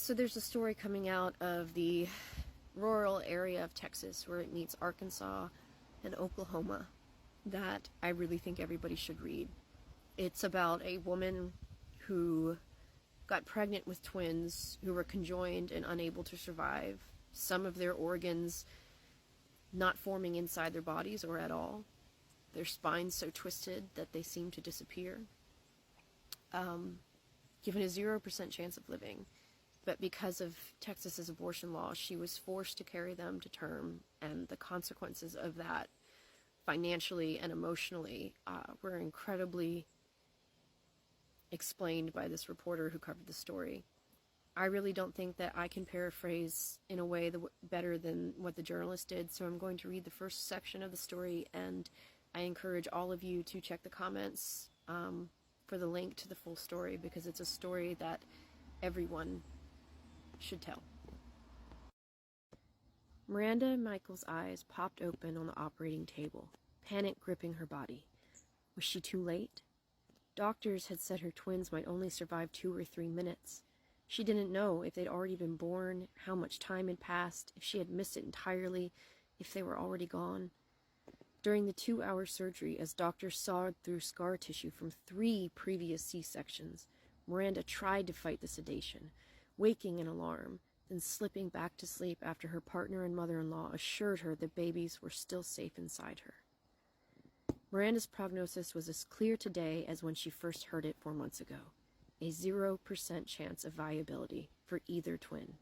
So there's a story coming out of the rural area of Texas where it meets Arkansas and Oklahoma that I really think everybody should read. It's about a woman who got pregnant with twins who were conjoined and unable to survive, some of their organs not forming inside their bodies or at all, their spines so twisted that they seem to disappear, given a 0% chance of living. But because of Texas's abortion law, she was forced to carry them to term, and the consequences of that financially and emotionally were incredibly explained by this reporter who covered the story. I really don't think that I can paraphrase in a way better than what the journalist did, so I'm going to read the first section of the story, and I encourage all of you to check the comments for the link to the full story, because it's a story that everyone should tell. Miranda Michael's eyes popped open on the operating table, panic gripping her body. Was she too late? Doctors had said her twins might only survive 2 or 3 minutes. She didn't know if they'd already been born, how much time had passed, if she had missed it entirely, if they were already gone. During the 2-hour surgery, as doctors sawed through scar tissue from 3 previous C-sections, Miranda tried to fight the sedation, waking in alarm, then slipping back to sleep after her partner and mother-in-law assured her the babies were still safe inside her. Miranda's prognosis was as clear today as when she first heard it 4 months ago. A 0% chance of viability for either twin.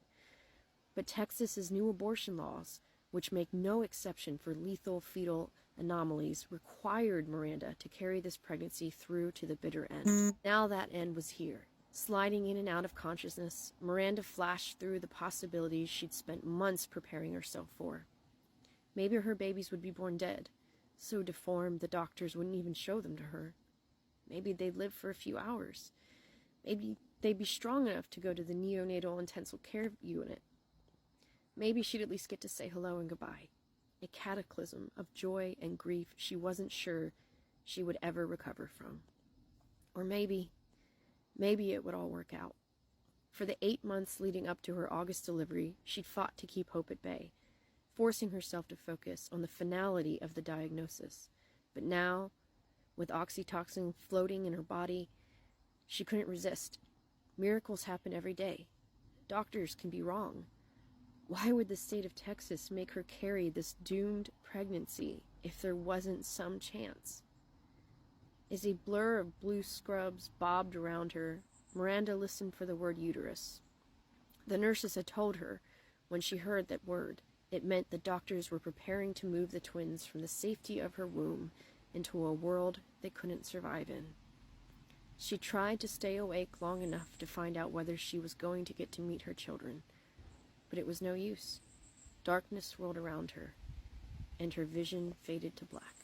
But Texas's new abortion laws, which make no exception for lethal fetal anomalies, required Miranda to carry this pregnancy through to the bitter end. Now that end was here. Sliding in and out of consciousness, Miranda flashed through the possibilities she'd spent months preparing herself for. Maybe her babies would be born dead, so deformed the doctors wouldn't even show them to her. Maybe they'd live for a few hours. Maybe they'd be strong enough to go to the neonatal intensive care unit. Maybe she'd at least get to say hello and goodbye. A cataclysm of joy and grief she wasn't sure she would ever recover from. Or maybe it would all work out. For the 8 months leading up to her August delivery, she'd fought to keep hope at bay, forcing herself to focus on the finality of the diagnosis. But now, with oxytocin floating in her body, she couldn't resist. Miracles happen every day. Doctors can be wrong. Why would the state of Texas make her carry this doomed pregnancy if there wasn't some chance? As a blur of blue scrubs bobbed around her, Miranda listened for the word uterus. The nurses had told her, when she heard that word, it meant the doctors were preparing to move the twins from the safety of her womb into a world they couldn't survive in. She tried to stay awake long enough to find out whether she was going to get to meet her children, but it was no use. Darkness swirled around her, and her vision faded to black.